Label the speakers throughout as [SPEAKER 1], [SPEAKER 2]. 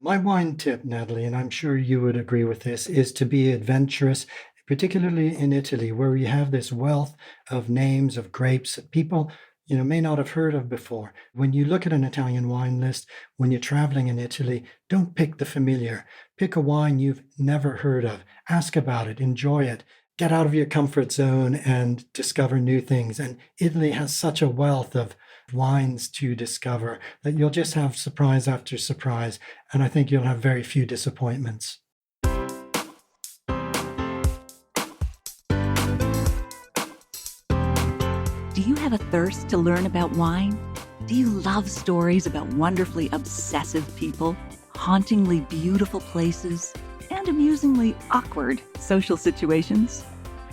[SPEAKER 1] My wine tip, Natalie, and I'm sure you would agree with this, is to be adventurous, particularly in Italy, where we have this wealth of names of grapes that people, may not have heard of before. When you look at an Italian wine list, when you're traveling in Italy, don't pick the familiar. Pick a wine you've never heard of. Ask about it, enjoy it. Get out of your comfort zone and discover new things. And Italy has such a wealth of wines to discover that you'll just have surprise after surprise. And I think you'll have very few disappointments.
[SPEAKER 2] Do you have a thirst to learn about wine? Do you love stories about wonderfully obsessive people, hauntingly beautiful places, and amusingly awkward social situations?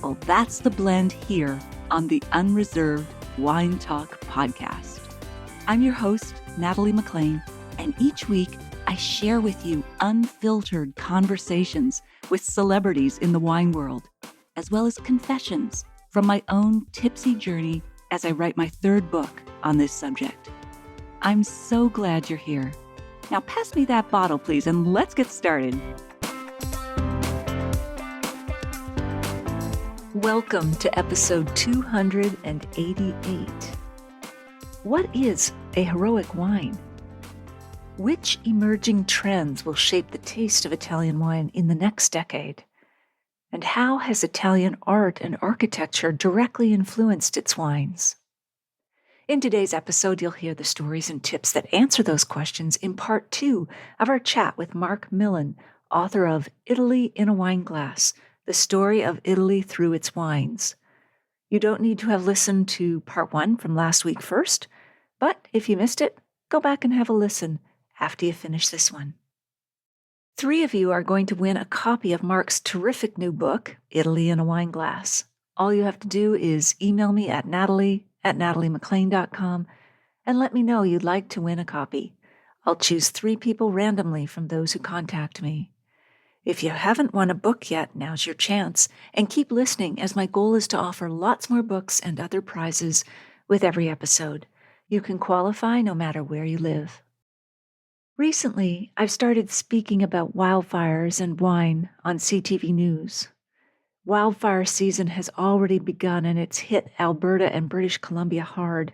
[SPEAKER 2] Well, that's the blend here on the Unreserved Wine Talk podcast. I'm your host, Natalie McLean, and each week I share with you unfiltered conversations with celebrities in the wine world, as well as confessions from my own tipsy journey as I write my third book on this subject. I'm so glad you're here. Now pass me that bottle, please, and let's get started. Welcome to episode 288. What is a heroic wine? Which emerging trends will shape the taste of Italian wine in the next decade? And how has Italian art and architecture directly influenced its wines? In today's episode, you'll hear the stories and tips that answer those questions in part 2 of our chat with Marc Millon, author of Italy in a Wineglass, the story of Italy through its wines. You don't need to have listened to part 1 from last week first, but if you missed it, go back and have a listen after you finish this one. 3 of you are going to win a copy of Marc's terrific new book, Italy in a Wineglass. All you have to do is email me at natalie@nataliemclean.com and let me know you'd like to win a copy. I'll choose 3 people randomly from those who contact me. If you haven't won a book yet, now's your chance, and keep listening as my goal is to offer lots more books and other prizes with every episode. You can qualify no matter where you live. Recently, I've started speaking about wildfires and wine on CTV News. Wildfire season has already begun and it's hit Alberta and British Columbia hard.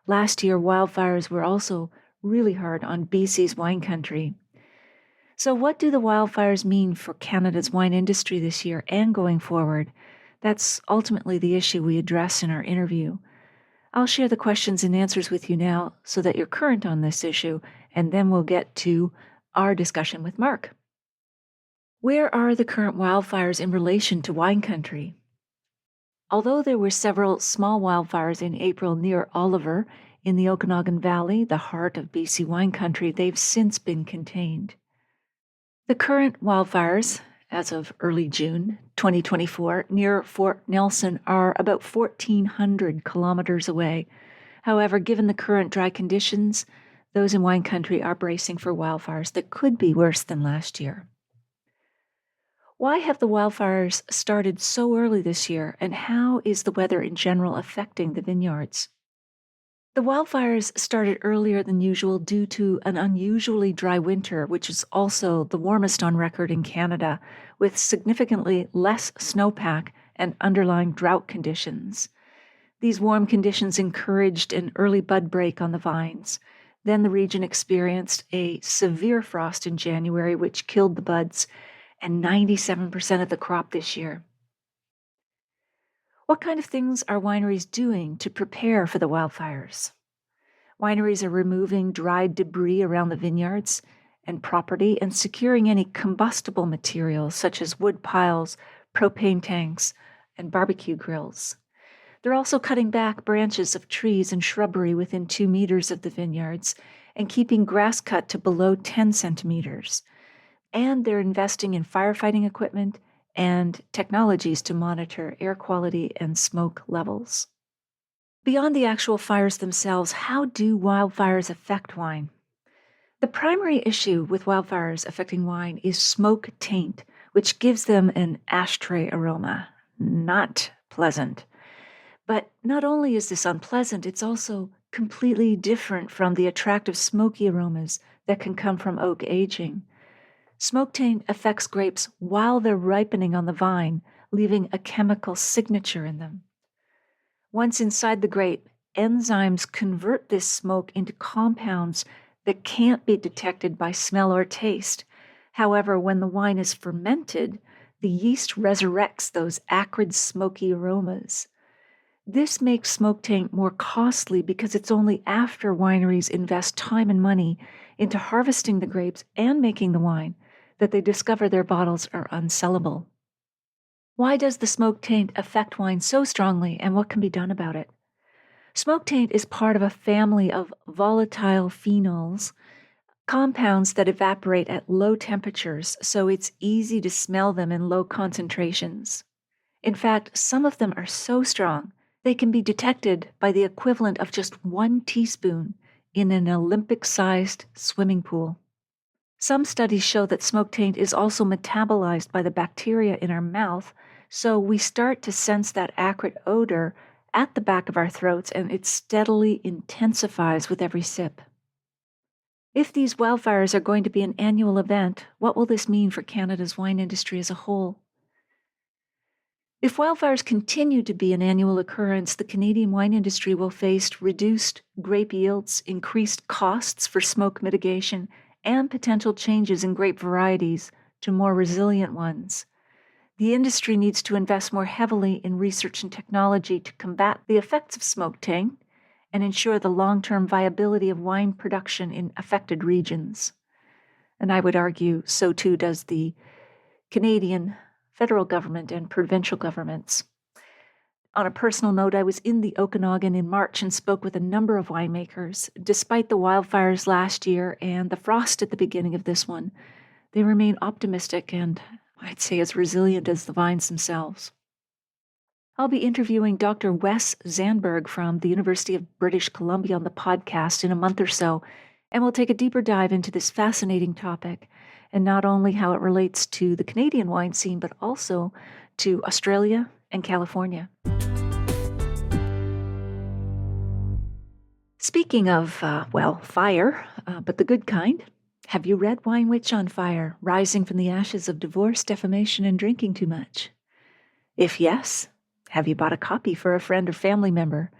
[SPEAKER 2] Last year, wildfires were also really hard on BC's wine country. So what do the wildfires mean for Canada's wine industry this year and going forward? That's ultimately the issue we address in our interview. I'll share the questions and answers with you now so that you're current on this issue, and then we'll get to our discussion with Marc. Where are the current wildfires in relation to wine country? Although there were several small wildfires in April near Oliver in the Okanagan Valley, the heart of BC wine country, they've since been contained. The current wildfires, as of early June 2024, near Fort Nelson are about 1,400 kilometers away. However, given the current dry conditions, those in wine country are bracing for wildfires that could be worse than last year. Why have the wildfires started so early this year, and how is the weather in general affecting the vineyards? The wildfires started earlier than usual due to an unusually dry winter, which is also the warmest on record in Canada, with significantly less snowpack and underlying drought conditions. These warm conditions encouraged an early bud break on the vines. Then the region experienced a severe frost in January, which killed the buds, and 97% of the crop this year. What kind of things are wineries doing to prepare for the wildfires? Wineries are removing dried debris around the vineyards and property and securing any combustible materials such as wood piles, propane tanks, and barbecue grills. They're also cutting back branches of trees and shrubbery within 2 meters of the vineyards and keeping grass cut to below 10 centimeters. And they're investing in firefighting equipment and technologies to monitor air quality and smoke levels. Beyond the actual fires themselves, how do wildfires affect wine? The primary issue with wildfires affecting wine is smoke taint, which gives them an ashtray aroma. Not pleasant. But not only is this unpleasant, it's also completely different from the attractive smoky aromas that can come from oak aging. Smoke taint affects grapes while they're ripening on the vine, leaving a chemical signature in them. Once inside the grape, enzymes convert this smoke into compounds that can't be detected by smell or taste. However, when the wine is fermented, the yeast resurrects those acrid, smoky aromas. This makes smoke taint more costly because it's only after wineries invest time and money into harvesting the grapes and making the wine that they discover their bottles are unsellable. Why does the smoke taint affect wine so strongly, and what can be done about it? Smoke taint is part of a family of volatile phenols, compounds that evaporate at low temperatures, so it's easy to smell them in low concentrations. In fact, some of them are so strong they can be detected by the equivalent of just 1 teaspoon in an Olympic-sized swimming pool. Some studies show that smoke taint is also metabolized by the bacteria in our mouth, so we start to sense that acrid odor at the back of our throats, and it steadily intensifies with every sip. If these wildfires are going to be an annual event, what will this mean for Canada's wine industry as a whole? If wildfires continue to be an annual occurrence, the Canadian wine industry will face reduced grape yields, increased costs for smoke mitigation, and potential changes in grape varieties to more resilient ones. The industry needs to invest more heavily in research and technology to combat the effects of smoke taint and ensure the long-term viability of wine production in affected regions. And I would argue so too does the Canadian federal government and provincial governments. On a personal note, I was in the Okanagan in March and spoke with a number of winemakers. Despite the wildfires last year and the frost at the beginning of this one, they remain optimistic and I'd say as resilient as the vines themselves. I'll be interviewing Dr. Wes Zandberg from the University of British Columbia on the podcast in a month or so, and we'll take a deeper dive into this fascinating topic, and not only how it relates to the Canadian wine scene, but also to Australia and California. Speaking of, fire, but the good kind, have you read Wine Witch on Fire, Rising from the Ashes of Divorce, Defamation, and Drinking Too Much? If yes, have you bought a copy for a friend or family member?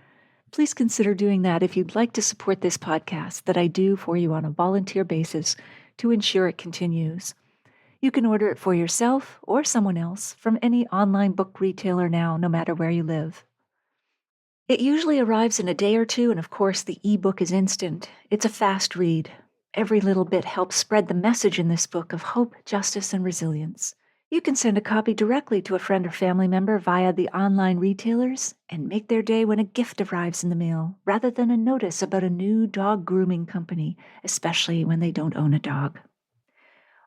[SPEAKER 2] Please consider doing that if you'd like to support this podcast that I do for you on a volunteer basis to ensure it continues. You can order it for yourself or someone else from any online book retailer now, no matter where you live. It usually arrives in a day or two, and of course the ebook is instant. It's a fast read. Every little bit helps spread the message in this book of hope, justice, and resilience. You can send a copy directly to a friend or family member via the online retailers and make their day when a gift arrives in the mail, rather than a notice about a new dog grooming company, especially when they don't own a dog.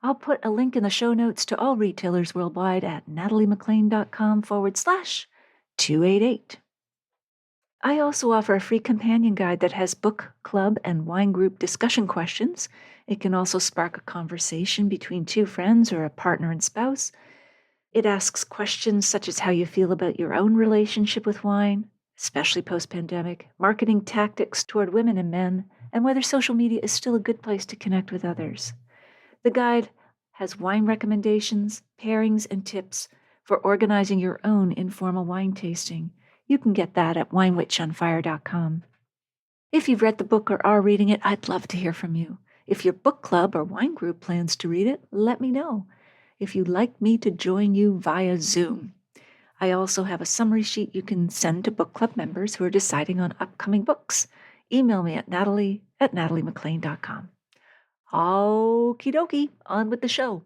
[SPEAKER 2] I'll put a link in the show notes to all retailers worldwide at nataliemaclean.com/288. I also offer a free companion guide that has book club and wine group discussion questions. It can also spark a conversation between two friends or a partner and spouse. It asks questions such as how you feel about your own relationship with wine, especially post-pandemic, marketing tactics toward women and men, and whether social media is still a good place to connect with others. The guide has wine recommendations, pairings, and tips for organizing your own informal wine tasting. You can get that at winewitchonfire.com. If you've read the book or are reading it, I'd love to hear from you. If your book club or wine group plans to read it, let me know. If you'd like me to join you via Zoom. I also have a summary sheet you can send to book club members who are deciding on upcoming books. Email me at natalie@nataliemaclean.com. Okie dokie, on with the show.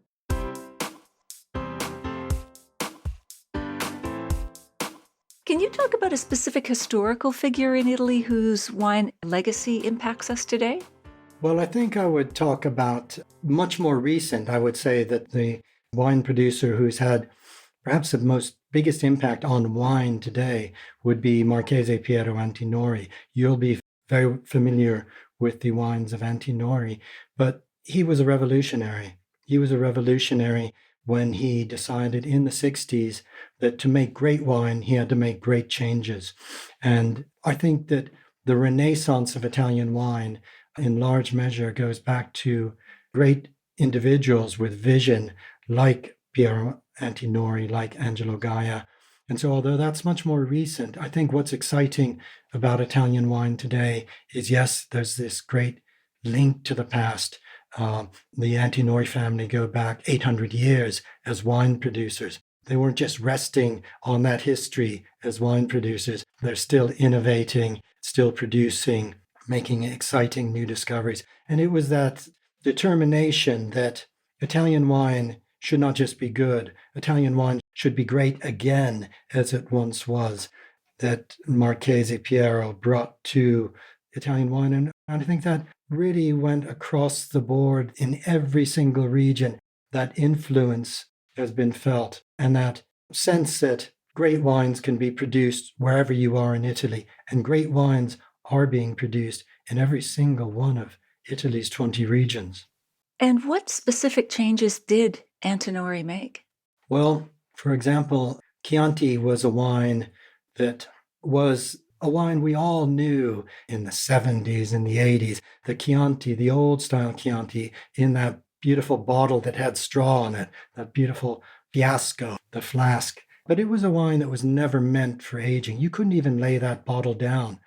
[SPEAKER 2] Can you talk about a specific historical figure in Italy whose wine legacy impacts us today?
[SPEAKER 1] Well, I think I would talk about much more recent. I would say that the wine producer who's had perhaps the most biggest impact on wine today would be Marchesi Antinori. You'll be very familiar with the wines of Antinori, but he was a revolutionary. He was a revolutionary when he decided in the 60s that to make great wine, he had to make great changes. And I think that the renaissance of Italian wine in large measure goes back to great individuals with vision like Piero Antinori, like Angelo Gaia. And so, although that's much more recent, I think what's exciting about Italian wine today is, yes, there's this great link to the past. The Antinori family go back 800 years as wine producers. They weren't just resting on that history as wine producers. They're still innovating, still producing, making exciting new discoveries. And it was that determination that Italian wine should not just be good, Italian wine should be great again as it once was, that Marchesi Piero brought to Italian wine. And I think that really went across the board in every single region. That influence has been felt, and that sense that great wines can be produced wherever you are in Italy, and great wines are being produced in every single one of Italy's 20 regions.
[SPEAKER 2] And what specific changes did Antinori make?
[SPEAKER 1] Well, for example, Chianti was a wine that was a wine we all knew in the 70s and the 80s. The Chianti, the old style Chianti, in that beautiful bottle that had straw in it, that beautiful fiasco, the flask. But it was a wine that was never meant for aging. You couldn't even lay that bottle down.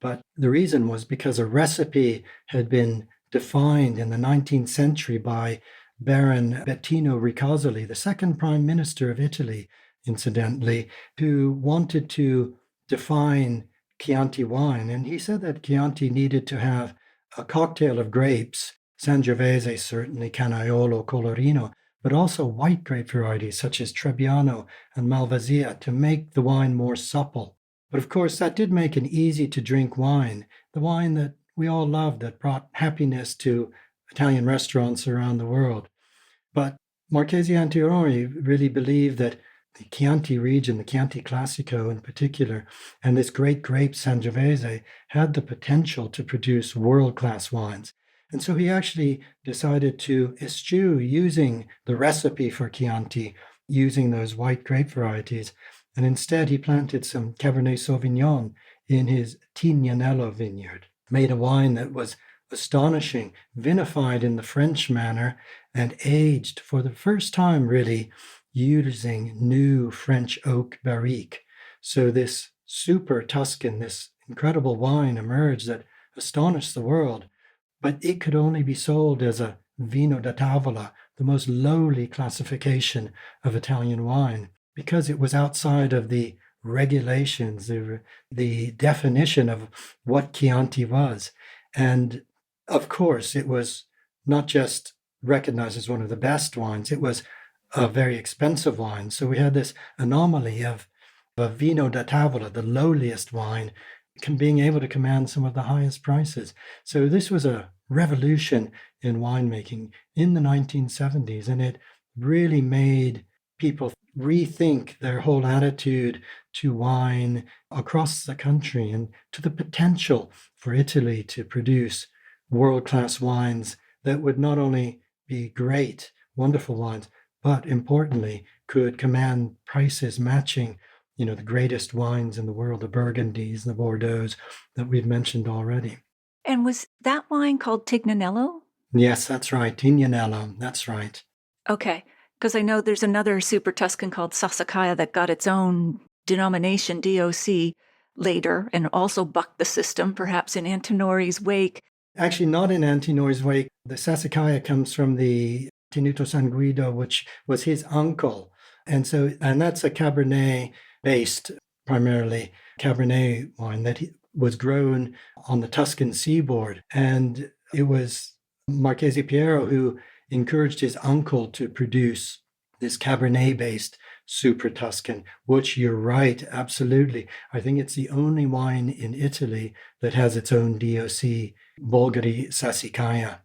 [SPEAKER 1] But the reason was because a recipe had been defined in the 19th century by Baron Bettino Ricasoli, the second prime minister of Italy, incidentally, who wanted to define Chianti wine. And he said that Chianti needed to have a cocktail of grapes, Sangiovese certainly, Canaiolo, Colorino, but also white grape varieties such as Trebbiano and Malvasia to make the wine more supple. But of course, that did make an easy-to-drink wine, the wine that we all loved, that brought happiness to Italian restaurants around the world. But Marchesi Antinori really believed that the Chianti region, the Chianti Classico in particular, and this great grape Sangiovese had the potential to produce world-class wines. And so he actually decided to eschew using the recipe for Chianti, using those white grape varieties. And instead, he planted some Cabernet Sauvignon in his Tignanello vineyard, made a wine that was astonishing, vinified in the French manner, and aged for the first time, really, using new French oak barrique. So this super Tuscan, this incredible wine emerged that astonished the world, but it could only be sold as a vino da tavola, the most lowly classification of Italian wine, because it was outside of the regulations, the definition of what Chianti was. And of course, it was not just recognized as one of the best wines, it was a very expensive wine. So we had this anomaly of a vino da tavola, the lowliest wine, being able to command some of the highest prices. So this was a revolution in winemaking in the 1970s, and it really made people rethink their whole attitude to wine across the country and to the potential for Italy to produce world-class wines that would not only be great, wonderful wines, but importantly, could command prices matching, the greatest wines in the world, the Burgundies, the Bordeaux that we've mentioned already.
[SPEAKER 2] And was that wine called Tignanello?
[SPEAKER 1] Yes, that's right. Tignanello, that's right.
[SPEAKER 2] Okay, because I know there's another super Tuscan called Sassicaia that got its own denomination, DOC, later, and also bucked the system, perhaps in Antinori's wake.
[SPEAKER 1] Actually, not in Antinori's wake. The Sassicaia comes from the Tenuto San Guido, which was his uncle. And that's a Cabernet-based, primarily Cabernet wine that was grown on the Tuscan seaboard. And it was Marchesi Piero who encouraged his uncle to produce this Cabernet-based Super Tuscan, which you're right, absolutely. I think it's the only wine in Italy that has its own DOC, Bolgheri Sassicaia.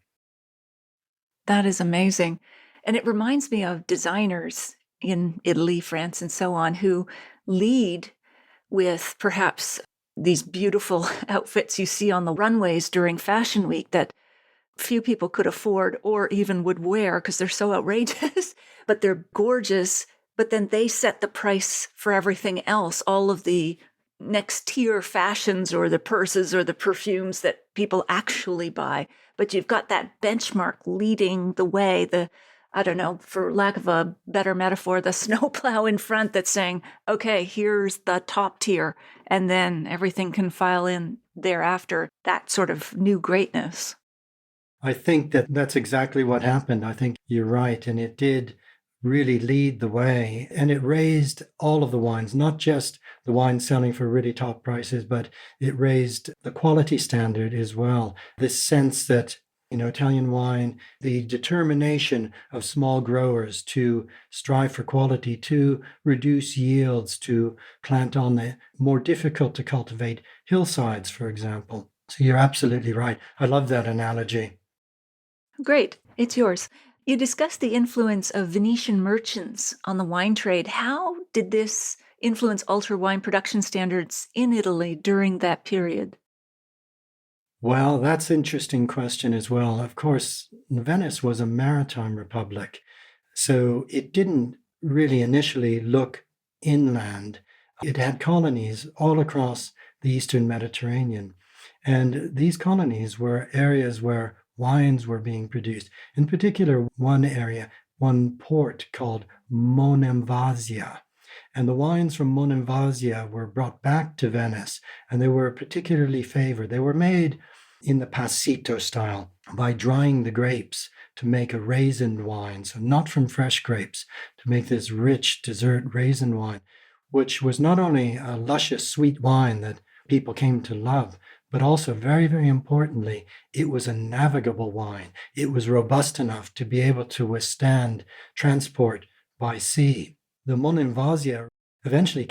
[SPEAKER 2] That is amazing. And it reminds me of designers in Italy, France, and so on, who lead with perhaps these beautiful outfits you see on the runways during Fashion Week that few people could afford or even would wear because they're so outrageous, but they're gorgeous. But then they set the price for everything else, all of the next tier fashions or the purses or the perfumes that people actually buy, but you've got that benchmark leading the way, I don't know, for lack of a better metaphor, the snowplow in front that's saying, okay, here's the top tier, and then everything can file in thereafter, that sort of new greatness.
[SPEAKER 1] I think that that's exactly what happened. I think you're right. And it did really lead the way. And it raised all of the wines, not just the wines selling for really top prices, but it raised the quality standard as well. This sense that, Italian wine, the determination of small growers to strive for quality, to reduce yields, to plant on the more difficult to cultivate hillsides, for example. So you're absolutely right. I love that analogy.
[SPEAKER 2] Great, it's yours. You discussed the influence of Venetian merchants on the wine trade. How did this influence alter wine production standards in Italy during that period?
[SPEAKER 1] Well, that's an interesting question as well. Of course, Venice was a maritime republic, so it didn't really initially look inland. It had colonies all across the Eastern Mediterranean. And these colonies were areas where wines were being produced. In particular, one area, one port called Monemvasia. And the wines from Monemvasia were brought back to Venice, and they were particularly favored. They were made in the passito style by drying the grapes to make a raisin wine, so not from fresh grapes, to make this rich dessert raisin wine, which was not only a luscious sweet wine that people came to love, but also very, very importantly, it was a navigable wine. It was robust enough to be able to withstand transport by sea. The Monemvasia eventually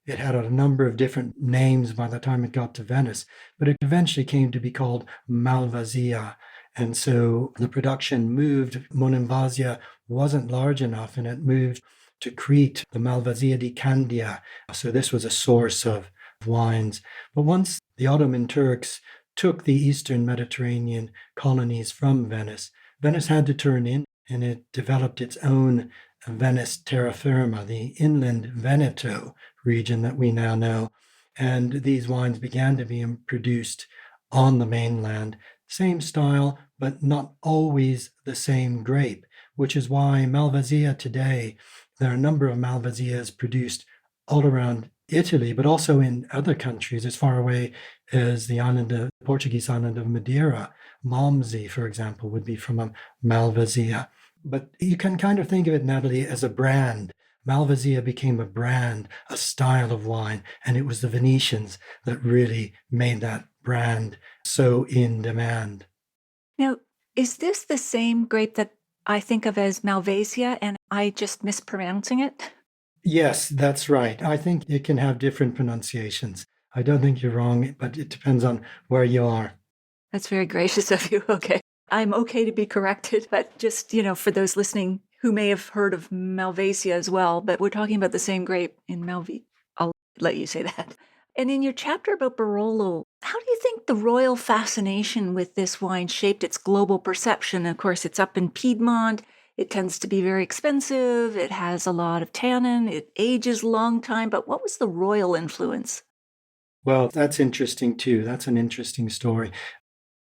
[SPEAKER 1] it had a number of different names by the time it got to Venice, but it eventually came to be called Malvasia. And so the production moved. Monemvasia wasn't large enough, and it moved to Crete, the Malvasia di Candia. So this was a source of wines. But once the Ottoman Turks took the Eastern Mediterranean colonies from Venice, Venice had to turn in, and it developed its own Venice terra firma, the inland Veneto region that we now know. And these wines began to be produced on the mainland. Same style, but not always the same grape, which is why Malvasia today, there are a number of Malvasias produced all around Italy, but also in other countries as far away as the Portuguese island of Madeira. Malmsey, for example, would be from a Malvasia. But you can kind of think of it, Natalie, as a brand. Malvasia became a brand, a style of wine, and it was the Venetians that really made that brand so in demand.
[SPEAKER 2] Now, is this the same grape that I think of as Malvasia and I just mispronouncing it?
[SPEAKER 1] Yes, that's right. I think it can have different pronunciations. I don't think you're wrong, but it depends on where you are.
[SPEAKER 2] That's very gracious of you. Okay. I'm okay to be corrected, but just, for those listening who may have heard of Malvasia as well, but we're talking about the same grape in Malvasia. I'll let you say that. And in your chapter about Barolo, how do you think the royal fascination with this wine shaped its global perception? Of course, it's up in Piedmont. It tends to be very expensive. It has a lot of tannin. It ages a long time. But what was the royal influence?
[SPEAKER 1] Well, that's interesting too. That's an interesting story.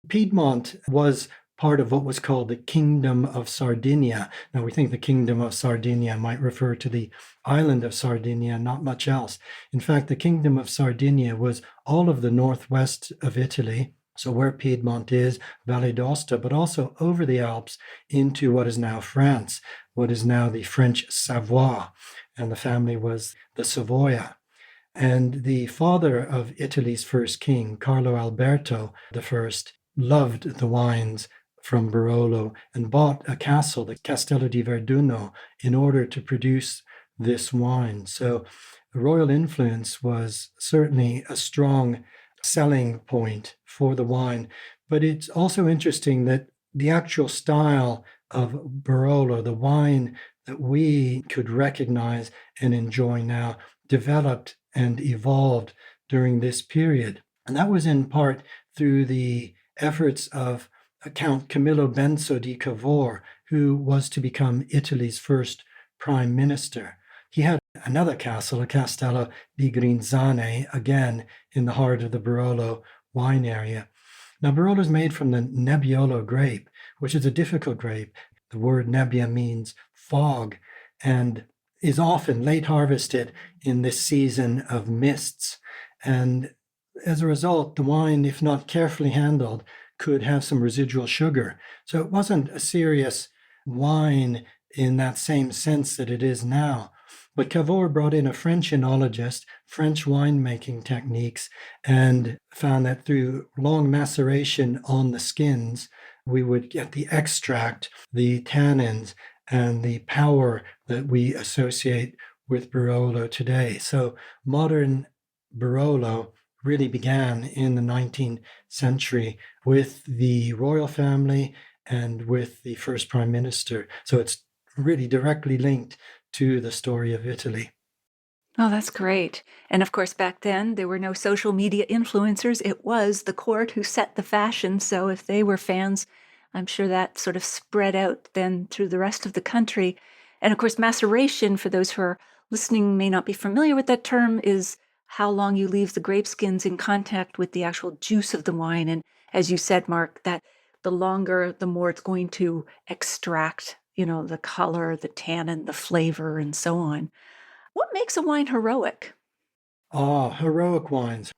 [SPEAKER 1] Piedmont was part of what was called the Kingdom of Sardinia. Now, we think the Kingdom of Sardinia might refer to the island of Sardinia, not much else. In fact, the Kingdom of Sardinia was all of the northwest of Italy, so where Piedmont is, Valle d'Aosta, but also over the Alps into what is now France, what is now the French Savoie, and the family was the Savoia. And the father of Italy's first king, Carlo Alberto I, loved the wines from Barolo and bought a castle, the Castello di Verduno, in order to produce this wine. So the royal influence was certainly a strong selling point for the wine. But it's also interesting that the actual style of Barolo, the wine that we could recognize and enjoy now, developed and evolved during this period. And that was in part through the efforts of Count Camillo Benso di Cavour, who was to become Italy's first prime minister. He had another castle, a Castello di Grinzane, again in the heart of the Barolo wine area. Now, Barolo is made from the Nebbiolo grape, which is a difficult grape. The word nebbia means fog and is often late harvested in this season of mists. And as a result, the wine, if not carefully handled, could have some residual sugar. So it wasn't a serious wine in that same sense that it is now. But Cavour brought in a French enologist, French winemaking techniques, and found that through long maceration on the skins, we would get the extract, the tannins, and the power that we associate with Barolo today. So modern Barolo really began in the 19th century with the royal family and with the first prime minister. So it's really directly linked to the story of Italy.
[SPEAKER 2] Oh, that's great. And of course, back then, there were no social media influencers. It was the court who set the fashion. So if they were fans, I'm sure that sort of spread out then through the rest of the country. And of course, maceration, for those who are listening may not be familiar with that term, is how long you leave the grape skins in contact with the actual juice of the wine. And as you said, Mark, that the longer, the more it's going to extract, the color, the tannin, the flavor, and so on. What makes a wine heroic?
[SPEAKER 1] Heroic wines.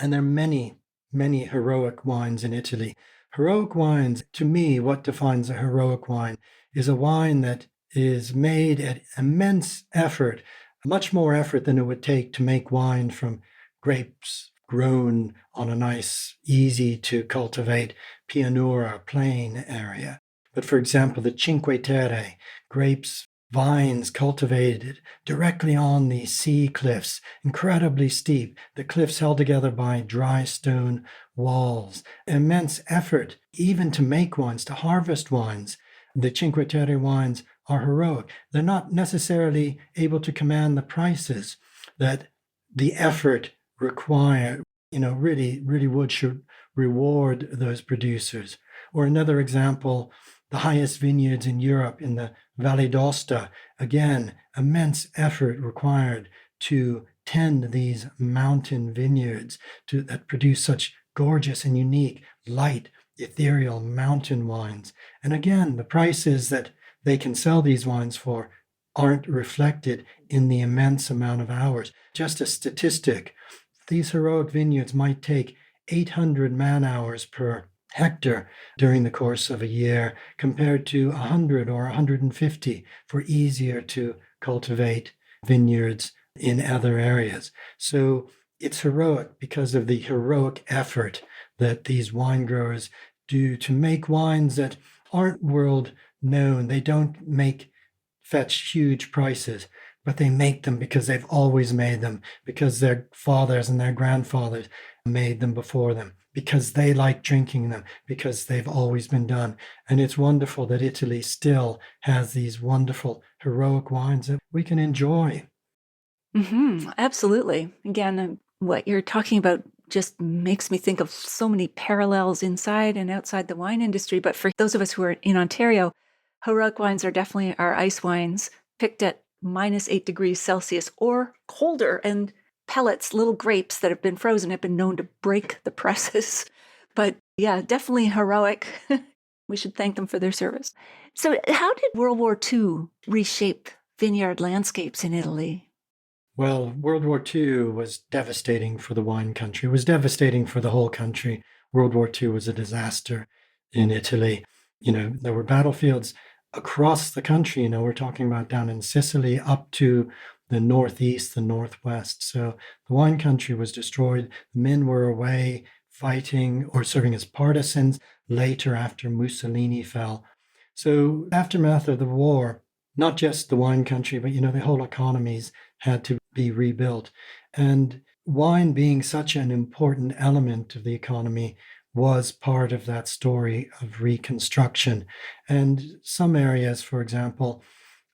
[SPEAKER 1] And there are many, many heroic wines in Italy. Heroic wines, to me, what defines a heroic wine is a wine that is made at immense effort, much more effort than it would take to make wine from grapes grown on a nice, easy to cultivate pianura, plain area. But for example, the Cinque Terre, grapes, vines cultivated directly on the sea cliffs, incredibly steep, the cliffs held together by dry stone walls. Immense effort even to make wines, to harvest wines. The Cinque Terre wines are heroic. They're not necessarily able to command the prices that the effort required, really should reward those producers. Or another example, the highest vineyards in Europe in the Valle d'Aosta, again, immense effort required to tend these mountain vineyards that produce such gorgeous and unique, light, ethereal mountain wines. And again, the prices that they can sell these wines for aren't reflected in the immense amount of hours. Just a statistic, these heroic vineyards might take 800 man-hours per hectare during the course of a year, compared to 100 or 150 for easier to cultivate vineyards in other areas. So it's heroic because of the heroic effort that these wine growers do to make wines that aren't world known. They don't fetch huge prices, but they make them because they've always made them, because their fathers and their grandfathers made them before them, because they like drinking them, because they've always been done. And it's wonderful that Italy still has these wonderful heroic wines that we can enjoy.
[SPEAKER 2] Absolutely. Again, what you're talking about just makes me think of so many parallels inside and outside the wine industry. But for those of us who are in Ontario, heroic wines are definitely our ice wines, picked at -8 degrees Celsius or colder, and pellets, little grapes that have been frozen, have been known to break the presses. But yeah, definitely heroic. We should thank them for their service. So how did World War II reshape vineyard landscapes in Italy?
[SPEAKER 1] Well, World War II was devastating for the wine country. It was devastating for the whole country. World War II was a disaster in Italy. There were battlefields across the country. We're talking about down in Sicily up to the northeast, the northwest. So the wine country was destroyed. The men were away fighting or serving as partisans later after Mussolini fell. So aftermath of the war, not just the wine country, but the whole economies had to be rebuilt. And wine being such an important element of the economy was part of that story of reconstruction. And some areas, for example,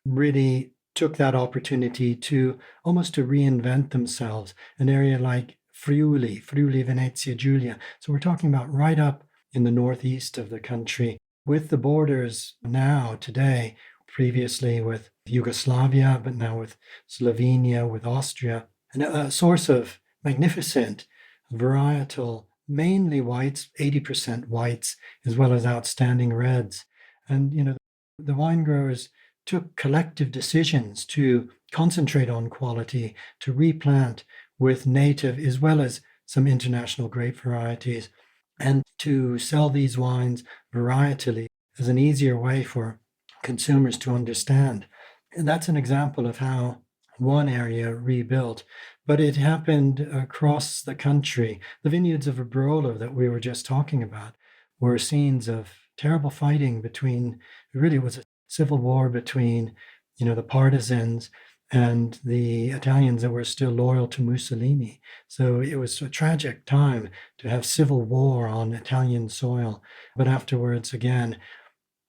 [SPEAKER 1] really took that opportunity to almost to reinvent themselves. An area like Friuli, Venezia Giulia. So we're talking about right up in the northeast of the country, with the borders now today previously with Yugoslavia, but now with Slovenia, with Austria, and a source of magnificent varietal, mainly whites, 80% whites, as well as outstanding reds. And, the wine growers took collective decisions to concentrate on quality, to replant with native as well as some international grape varieties, and to sell these wines varietally as an easier way for consumers to understand. And that's an example of how one area rebuilt, but it happened across the country. The vineyards of Barolo that we were just talking about were scenes of terrible fighting between, it really was a civil war between, the partisans and the Italians that were still loyal to Mussolini. So it was a tragic time to have civil war on Italian soil. But afterwards, again,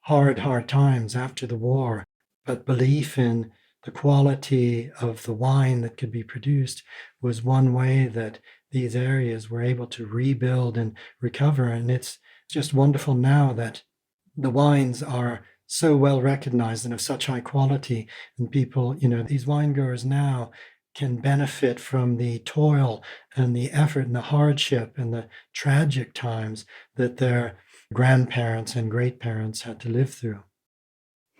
[SPEAKER 1] hard times after the war. But belief in the quality of the wine that could be produced was one way that these areas were able to rebuild and recover. And it's just wonderful now that the wines are so well recognized and of such high quality. And people, these wine growers now can benefit from the toil and the effort and the hardship and the tragic times that their grandparents and great parents had to live through.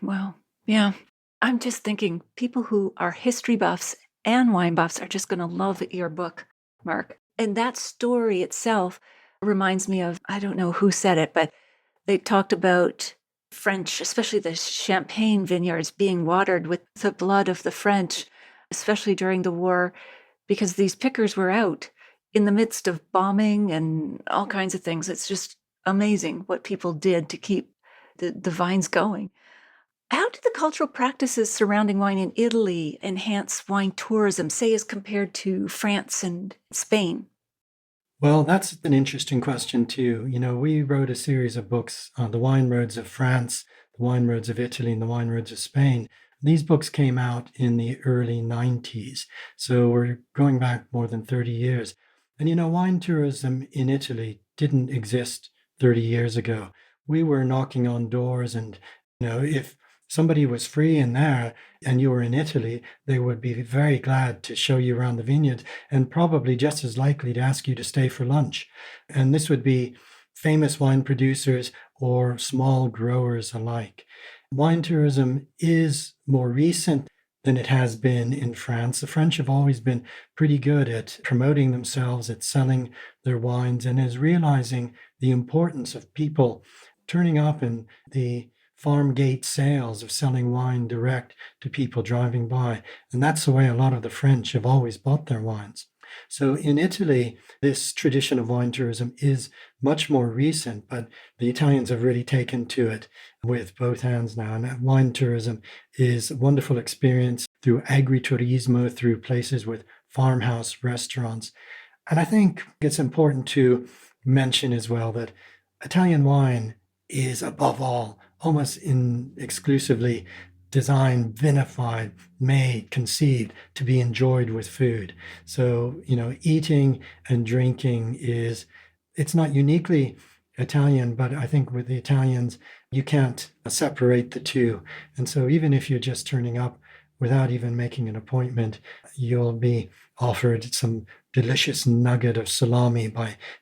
[SPEAKER 2] Wow. Yeah. I'm just thinking people who are history buffs and wine buffs are just going to love your book, Marc. And that story itself reminds me of, I don't know who said it, but they talked about French, especially the Champagne vineyards, being watered with the blood of the French, especially during the war, because these pickers were out in the midst of bombing and all kinds of things. It's just amazing what people did to keep the vines going. How do the cultural practices surrounding wine in Italy enhance wine tourism, say, as compared to France and Spain?
[SPEAKER 1] Well, that's an interesting question, too. We wrote a series of books on the wine roads of France, the wine roads of Italy, and the wine roads of Spain. These books came out in the early 90s, so we're going back more than 30 years. And wine tourism in Italy didn't exist 30 years ago. We were knocking on doors, and if somebody was free in there and you were in Italy, they would be very glad to show you around the vineyards and probably just as likely to ask you to stay for lunch. And this would be famous wine producers or small growers alike. Wine tourism is more recent than it has been in France. The French have always been pretty good at promoting themselves, at selling their wines, and is realizing the importance of people turning up in the farm gate sales of selling wine direct to people driving by. And that's the way a lot of the French have always bought their wines. So in Italy, this tradition of wine tourism is much more recent, but the Italians have really taken to it with both hands now. And wine tourism is a wonderful experience through agriturismo, through places with farmhouse restaurants. And I think it's important to mention as well that Italian wine is above all almost exclusively designed, vinified, made, conceived to be enjoyed with food. So, eating and drinking it's not uniquely Italian, but I think with the Italians, you can't separate the two. And so even if you're just turning up without even making an appointment, you'll be offered some delicious nugget of salami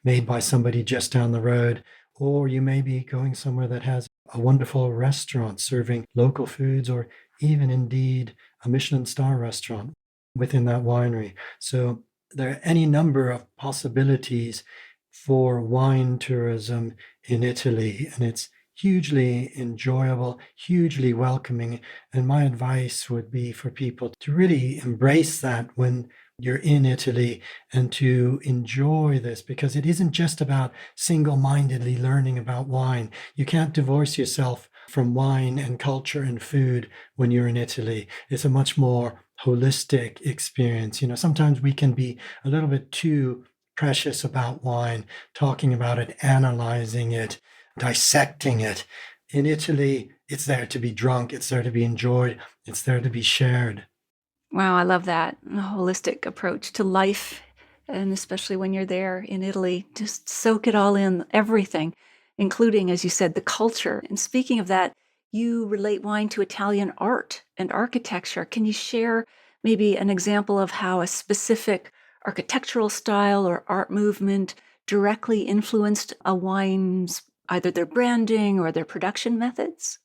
[SPEAKER 1] made by somebody just down the road. Or you may be going somewhere that has a wonderful restaurant serving local foods, or even indeed a Michelin star restaurant within that winery. So there are any number of possibilities for wine tourism in Italy, and it's hugely enjoyable, hugely welcoming. And my advice would be for people to really embrace that when you're in Italy and to enjoy this, because it isn't just about single-mindedly learning about wine. You can't divorce yourself from wine and culture and food when you're in Italy. It's a much more holistic experience. Sometimes we can be a little bit too precious about wine, talking about it, analyzing it, dissecting it. In Italy, it's there to be drunk, it's there to be enjoyed, it's there to be shared.
[SPEAKER 2] Wow, I love that. A holistic approach to life, and especially when you're there in Italy, just soak it all in, everything, including, as you said, the culture. And speaking of that, you relate wine to Italian art and architecture. Can you share maybe an example of how a specific architectural style or art movement directly influenced a wine's either their branding or their production methods?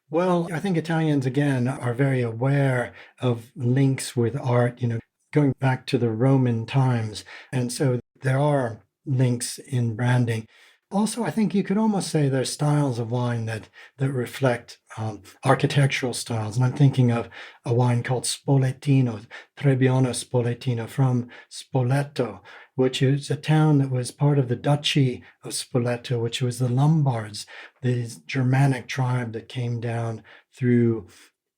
[SPEAKER 1] Well, I think Italians, again, are very aware of links with art, going back to the Roman times. And so there are links in branding. Also, I think you could almost say there's styles of wine that reflect architectural styles. And I'm thinking of a wine called Spoletino, Trebbiano Spoletino from Spoleto, which is a town that was part of the Duchy of Spoleto, which was the Lombards, this Germanic tribe that came down through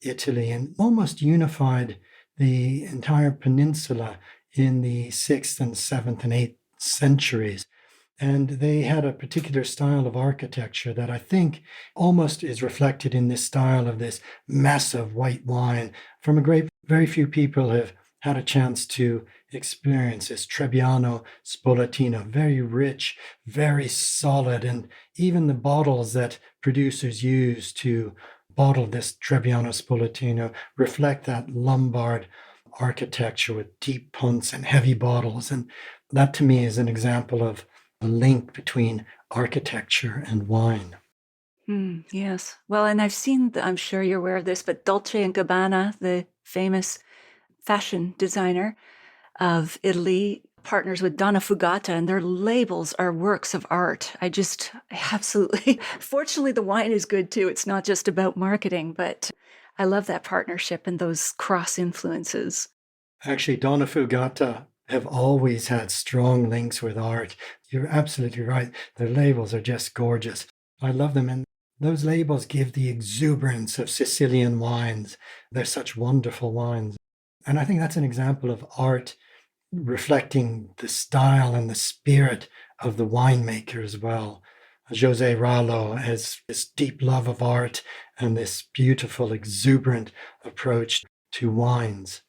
[SPEAKER 1] Italy and almost unified the entire peninsula in the 6th and 7th and 8th centuries. And they had a particular style of architecture that I think almost is reflected in this style of this massive white wine from a great, very few people have had a chance to experience this Trebbiano Spoletino, very rich, very solid. And even the bottles that producers use to bottle this Trebbiano Spoletino reflect that Lombard architecture with deep punts and heavy bottles. And that to me is an example of a link between architecture and wine.
[SPEAKER 2] Yes. Well, and I've seen, I'm sure you're aware of this, but Dolce and Gabbana, the famous fashion designer of Italy, partners with Donna Fugata, and their labels are works of art. I just absolutely, fortunately, the wine is good too. It's not just about marketing, but I love that partnership and those cross influences.
[SPEAKER 1] Actually, Donna Fugata have always had strong links with art. You're absolutely right. Their labels are just gorgeous. I love them. And those labels give the exuberance of Sicilian wines. They're such wonderful wines. And I think that's an example of art reflecting the style and the spirit of the winemaker as well. Jose Rallo has this deep love of art and this beautiful, exuberant approach to wines.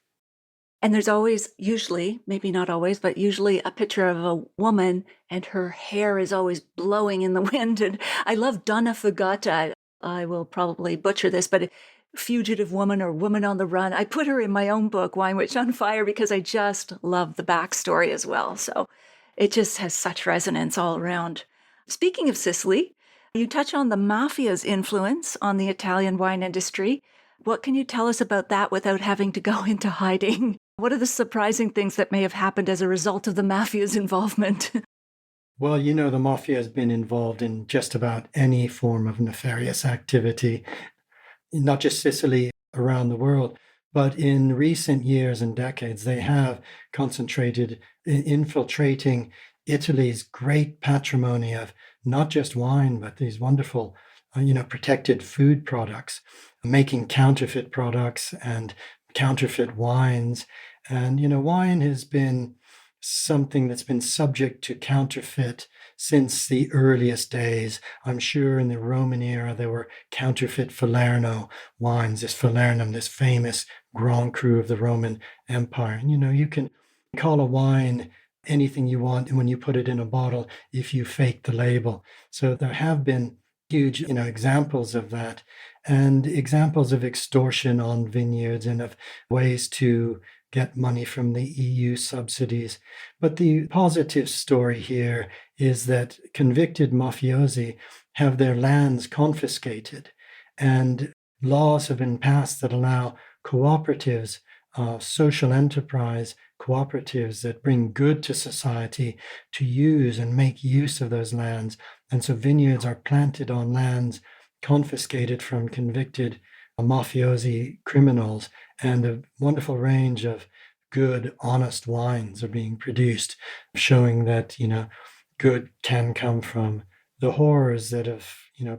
[SPEAKER 2] And there's always, usually, maybe not always, but usually a picture of a woman and her hair is always blowing in the wind. And I love Donna Fugata. I will probably butcher this, but fugitive woman or woman on the run. I put her in my own book, Wine Witch on Fire, because I just love the backstory as well. So it just has such resonance all around. Speaking of Sicily, you touch on the mafia's influence on the Italian wine industry. What can you tell us about that without having to go into hiding? What are the surprising things that may have happened as a result of the mafia's involvement?
[SPEAKER 1] Well, the mafia has been involved in just about any form of nefarious activity, not just Sicily, around the world. But in recent years and decades, they have concentrated in infiltrating Italy's great patrimony of not just wine, but these wonderful, protected food products, making counterfeit products and counterfeit wines. And, wine has been something that's been subject to counterfeit since the earliest days. I'm sure in the Roman era, there were counterfeit Falerno wines, this Falernum, this famous Grand Cru of the Roman Empire. And, you can call a wine anything you want when you put it in a bottle if you fake the label. So there have been huge, examples of that and examples of extortion on vineyards and of ways to get money from the EU subsidies. But the positive story here is that convicted mafiosi have their lands confiscated, and laws have been passed that allow cooperatives, social enterprise cooperatives that bring good to society to use and make use of those lands. And so vineyards are planted on lands confiscated from convicted mafiosi criminals, and a wonderful range of good, honest wines are being produced, showing that, good can come from the horrors that have,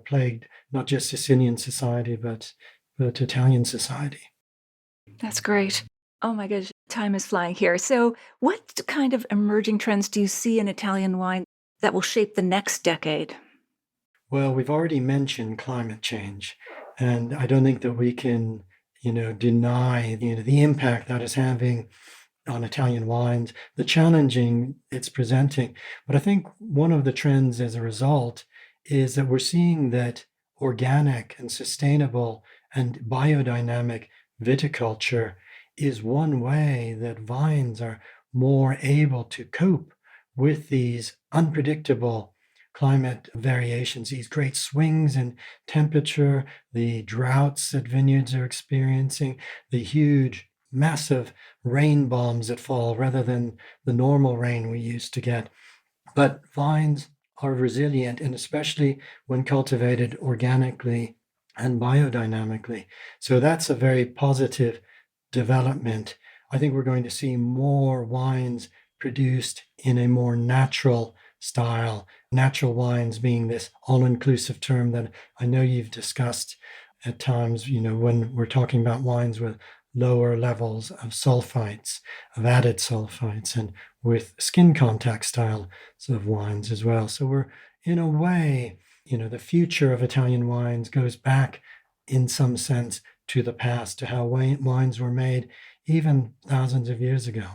[SPEAKER 1] plagued not just Sicilian society, but Italian society.
[SPEAKER 2] That's great. Oh my gosh, time is flying here. So, what kind of emerging trends do you see in Italian wine that will shape the next decade?
[SPEAKER 1] Well, we've already mentioned climate change, and I don't think that we can, deny, the impact that is having on Italian wines, the challenging it's presenting. But I think one of the trends as a result is that we're seeing that organic and sustainable and biodynamic viticulture is one way that vines are more able to cope with these unpredictable climate variations, these great swings in temperature, the droughts that vineyards are experiencing, the huge, massive rain bombs that fall rather than the normal rain we used to get. But vines are resilient, and especially when cultivated organically and biodynamically. So that's a very positive development. I think we're going to see more wines produced in a more natural style. Natural wines being this all-inclusive term that I know you've discussed at times, when we're talking about wines with lower levels of sulfites, of added sulfites, and with skin contact styles of wines as well. So we're, in a way, the future of Italian wines goes back in some sense to the past, to how wines were made even thousands of years ago.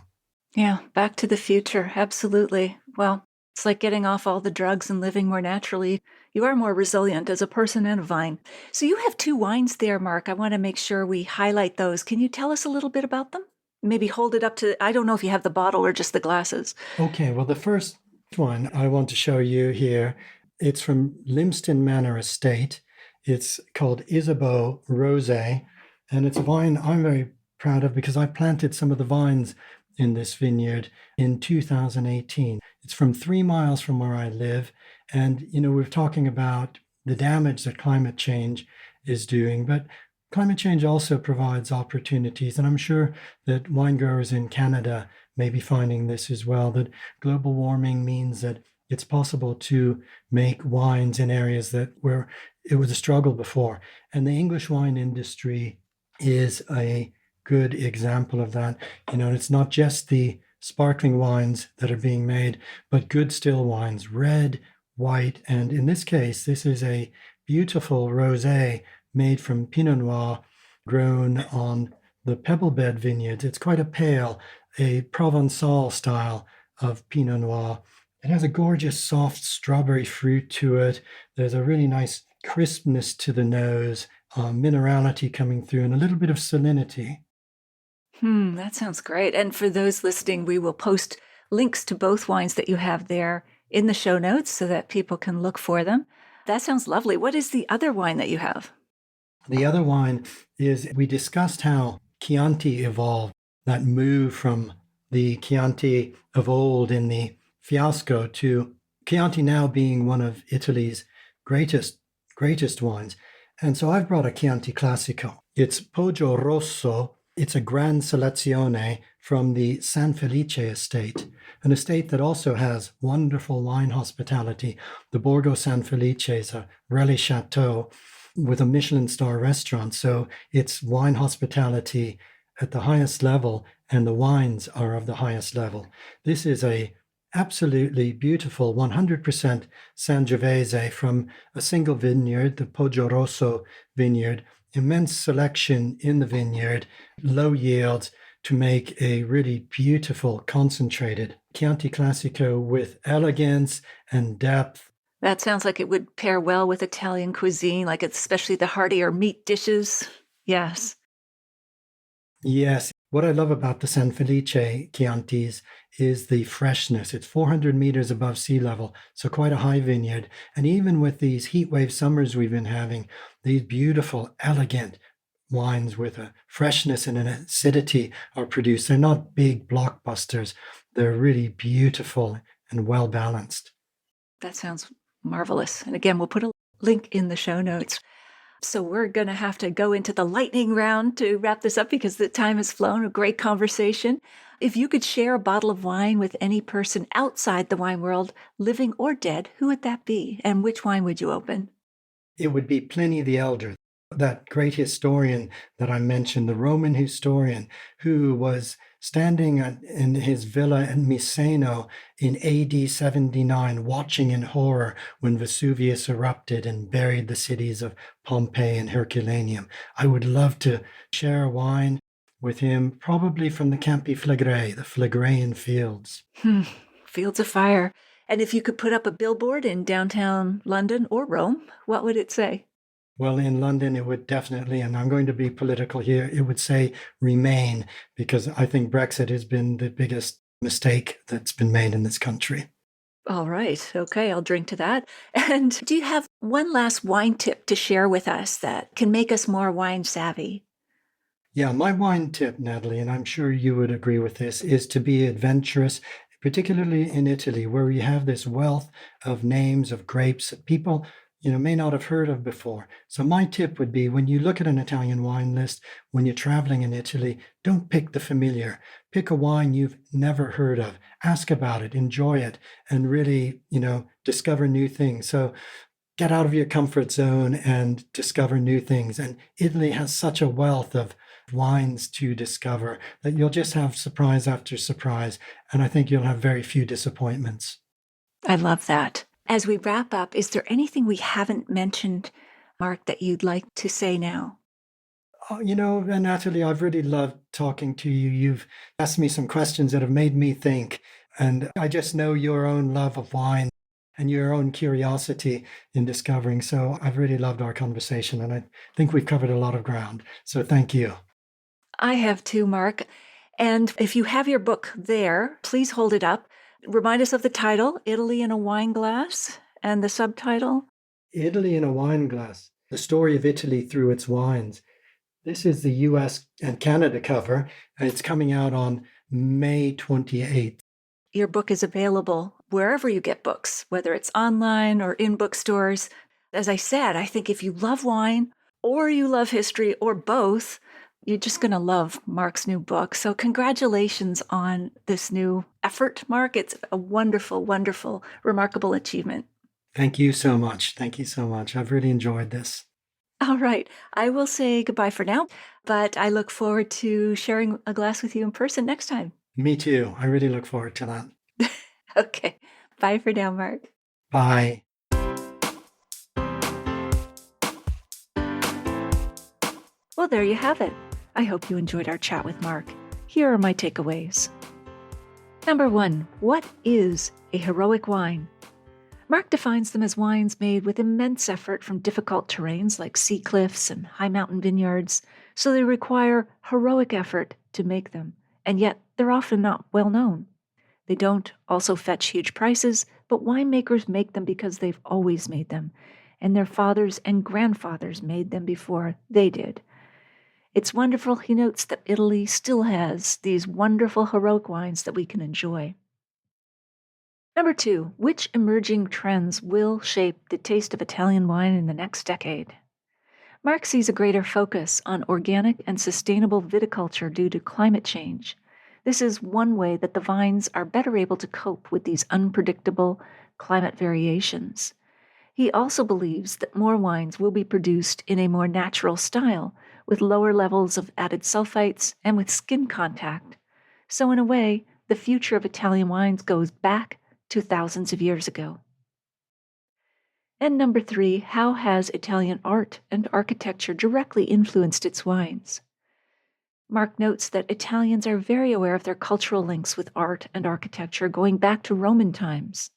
[SPEAKER 2] Yeah, back to the future. Absolutely. Well, it's like getting off all the drugs and living more naturally. You are more resilient as a person and a vine. So you have two wines there, Marc. I want to make sure we highlight those. Can you tell us a little bit about them? Maybe hold it up to, I don't know if you have the bottle or just the glasses.
[SPEAKER 1] Okay, well, the first one I want to show you here, it's from Limston Manor Estate. It's called Isabeau Rosé, and it's a wine I'm very proud of because I planted some of the vines in this vineyard in 2018. It's from 3 miles from where I live, and we're talking about the damage that climate change is doing, but climate change also provides opportunities, and I'm sure that wine growers in Canada may be finding this as well, that global warming means that it's possible to make wines in areas where it was a struggle before. And the English wine industry is a good example of that. It's not just the sparkling wines that are being made, but good still wines, red, white, and in this case, this is a beautiful rosé made from Pinot Noir grown on the Pebble Bed vineyards. It's quite a Provençal style of Pinot Noir. It has a gorgeous soft strawberry fruit to it. There's a really nice crispness to the nose, minerality coming through, and a little bit of salinity.
[SPEAKER 2] That sounds great. And for those listening, we will post links to both wines that you have there in the show notes so that people can look for them. That sounds lovely. What is the other wine that you have?
[SPEAKER 1] The other wine is, we discussed how Chianti evolved, that move from the Chianti of old in the Fiasco to Chianti now being one of Italy's greatest wines. And so I've brought a Chianti Classico. It's Poggio Rosso. It's a Gran Selezione from the San Felice estate, an estate that also has wonderful wine hospitality. The Borgo San Felice is a Relly Chateau with a Michelin star restaurant. So it's wine hospitality at the highest level, and the wines are of the highest level. This is a absolutely beautiful 100% Sangiovese from a single vineyard, the Poggio Rosso vineyard. Immense selection in the vineyard, low yields to make a really beautiful concentrated Chianti Classico with elegance and depth.
[SPEAKER 2] That sounds like it would pair well with Italian cuisine, like especially the heartier meat dishes. Yes.
[SPEAKER 1] Yes. What I love about the San Felice Chiantis is the freshness. It's 400 meters above sea level, so quite a high vineyard. And even with these heat wave summers we've been having, these beautiful, elegant wines with a freshness and an acidity are produced. They're not big blockbusters. They're really beautiful and well balanced.
[SPEAKER 2] That sounds marvelous. And again, we'll put a link in the show notes. So we're going to have to go into the lightning round to wrap this up because the time has flown. A great conversation. If you could share a bottle of wine with any person outside the wine world, living or dead, who would that be? And which wine would you open?
[SPEAKER 1] It would be Pliny the Elder, that great historian that I mentioned, the Roman historian who was standing in his villa in Miseno in AD 79, watching in horror when Vesuvius erupted and buried the cities of Pompeii and Herculaneum. I would love to share a wine with him, probably from the Campi Flegrei, the Phlegraean fields.
[SPEAKER 2] Fields of fire. And if you could put up a billboard in downtown London or Rome, what would it say?
[SPEAKER 1] Well, in London, it would definitely, and I'm going to be political here, it would say remain, because I think Brexit has been the biggest mistake that's been made in this country.
[SPEAKER 2] All right. Okay, I'll drink to that. And do you have one last wine tip to share with us that can make us more wine savvy?
[SPEAKER 1] Yeah, my wine tip, Natalie, and I'm sure you would agree with this, is to be adventurous, particularly in Italy, where we have this wealth of names of grapes that people, may not have heard of before. So my tip would be when you look at an Italian wine list, when you're traveling in Italy, don't pick the familiar. Pick a wine you've never heard of. Ask about it, enjoy it, and really, discover new things. So get out of your comfort zone and discover new things. And Italy has such a wealth of wines to discover that you'll just have surprise after surprise. And I think you'll have very few disappointments.
[SPEAKER 2] I love that. As we wrap up, is there anything we haven't mentioned, Mark, that you'd like to say now?
[SPEAKER 1] Oh, Natalie, I've really loved talking to you. You've asked me some questions that have made me think. And I just know your own love of wine and your own curiosity in discovering. So I've really loved our conversation. And I think we've covered a lot of ground. So thank you.
[SPEAKER 2] I have too, Mark. And if you have your book there, please hold it up. Remind us of the title, Italy in a Wine Glass, and the subtitle.
[SPEAKER 1] Italy in a Wine Glass, the story of Italy through its wines. This is the US and Canada cover, and it's coming out on May 28th.
[SPEAKER 2] Your book is available wherever you get books, whether it's online or in bookstores. As I said, I think if you love wine or you love history or both, you're just going to love Mark's new book. So congratulations on this new effort, Mark. It's a wonderful, wonderful, remarkable achievement.
[SPEAKER 1] Thank you so much. Thank you so much. I've really enjoyed this.
[SPEAKER 2] All right. I will say goodbye for now, but I look forward to sharing a glass with you in person next time.
[SPEAKER 1] Me too. I really look forward to that.
[SPEAKER 2] Okay. Bye for now, Mark.
[SPEAKER 1] Bye.
[SPEAKER 2] Well, there you have it. I hope you enjoyed our chat with Mark. Here are my takeaways. Number 1, what is a heroic wine? Mark defines them as wines made with immense effort from difficult terrains like sea cliffs and high mountain vineyards, so they require heroic effort to make them, and yet they're often not well known. They don't also fetch huge prices, but winemakers make them because they've always made them, and their fathers and grandfathers made them before they did. It's wonderful, he notes, that Italy still has these wonderful heroic wines that we can enjoy. Number 2, which emerging trends will shape the taste of Italian wine in the next decade? Mark sees a greater focus on organic and sustainable viticulture due to climate change. This is one way that the vines are better able to cope with these unpredictable climate variations. He also believes that more wines will be produced in a more natural style, with lower levels of added sulfites and with skin contact. So in a way, the future of Italian wines goes back to thousands of years ago. And number 3, how has Italian art and architecture directly influenced its wines? Mark notes that Italians are very aware of their cultural links with art and architecture going back to Roman times.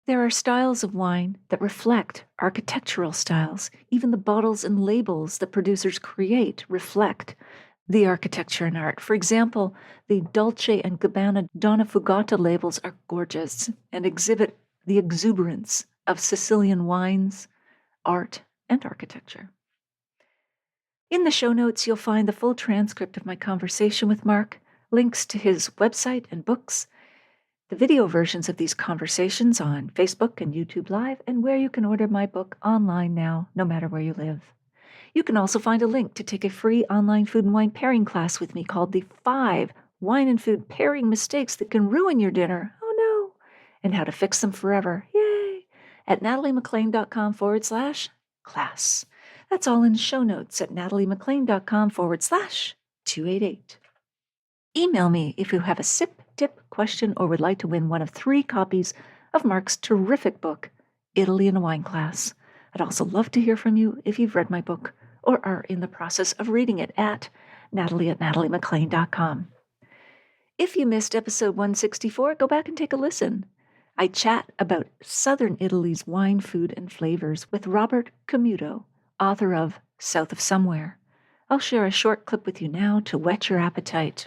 [SPEAKER 2] There are styles of wine that reflect architectural styles. Even the bottles and labels that producers create reflect the architecture and art. For example, the Dolce & Gabbana Donna Fugata labels are gorgeous and exhibit the exuberance of Sicilian wines, art, and architecture. In the show notes, you'll find the full transcript of my conversation with Mark, links to his website and books, the video versions of these conversations on Facebook and YouTube Live, and where you can order my book online now, no matter where you live. You can also find a link to take a free online food and wine pairing class with me called The 5 Wine and Food Pairing Mistakes That Can Ruin Your Dinner. Oh no! And How to Fix Them Forever. Yay! At nataliemclean.com/class. That's all in show notes at nataliemclean.com/288. Email me if you have a sip, tip, question, or would like to win one of 3 copies of Mark's terrific book, Italy in a Wine Glass. I'd also love to hear from you if you've read my book or are in the process of reading it at natalie@nataliemclean.com. If you missed episode 164, go back and take a listen. I chat about southern Italy's wine, food, and flavors with Robert Camuto author of South of Somewhere. I'll share a short clip with you now to whet your appetite.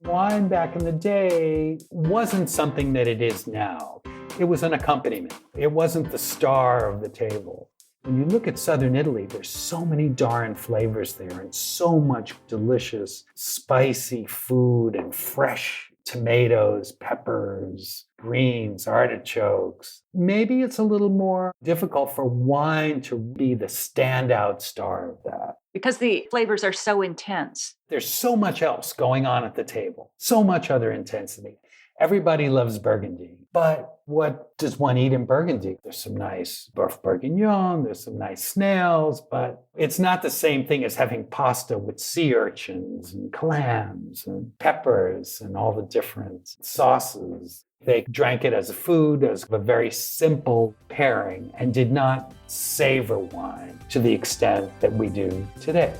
[SPEAKER 3] Wine back in the day wasn't something that it is now. It was an accompaniment. It wasn't the star of the table. When you look at southern Italy, there's so many darn flavors there and so much delicious, spicy food and fresh tomatoes, peppers, greens, artichokes. Maybe it's a little more difficult for wine to be the standout star of that.
[SPEAKER 2] Because the flavors are so intense.
[SPEAKER 3] There's so much else going on at the table, so much other intensity. Everybody loves Burgundy, but what does one eat in Burgundy? There's some nice Boeuf Bourguignon, there's some nice snails, but it's not the same thing as having pasta with sea urchins and clams and peppers and all the different sauces. They drank it as a food, as a very simple pairing, and did not savor wine to the extent that we do today.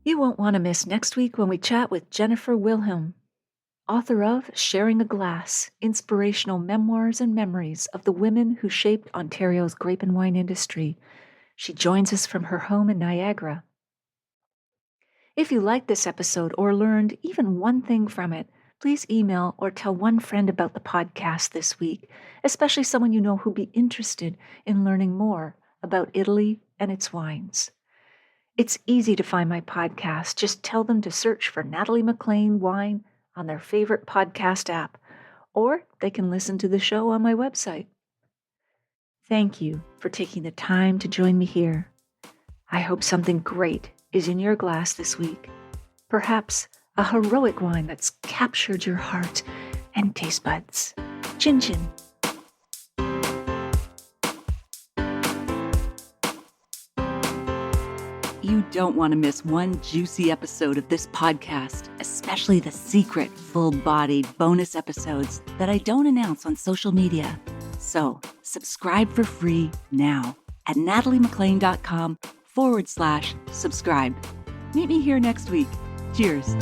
[SPEAKER 2] You won't want to miss next week when we chat with Jennifer Wilhelm, author of Sharing a Glass, Inspirational Memoirs and Memories of the Women Who Shaped Ontario's Grape and Wine Industry. She joins us from her home in Niagara. If you liked this episode or learned even one thing from it, please email or tell one friend about the podcast this week, especially someone you know who'd be interested in learning more about Italy and its wines. It's easy to find my podcast. Just tell them to search for Natalie McLean Wine on their favorite podcast app, or they can listen to the show on my website. Thank you for taking the time to join me here. I hope something great is in your glass this week. Perhaps a heroic wine that's captured your heart and taste buds. Chin chin. You don't want to miss one juicy episode of this podcast, especially the secret, full-bodied bonus episodes that I don't announce on social media. So, subscribe for free now at nataliemclean.com/subscribe. Meet me here next week. Cheers.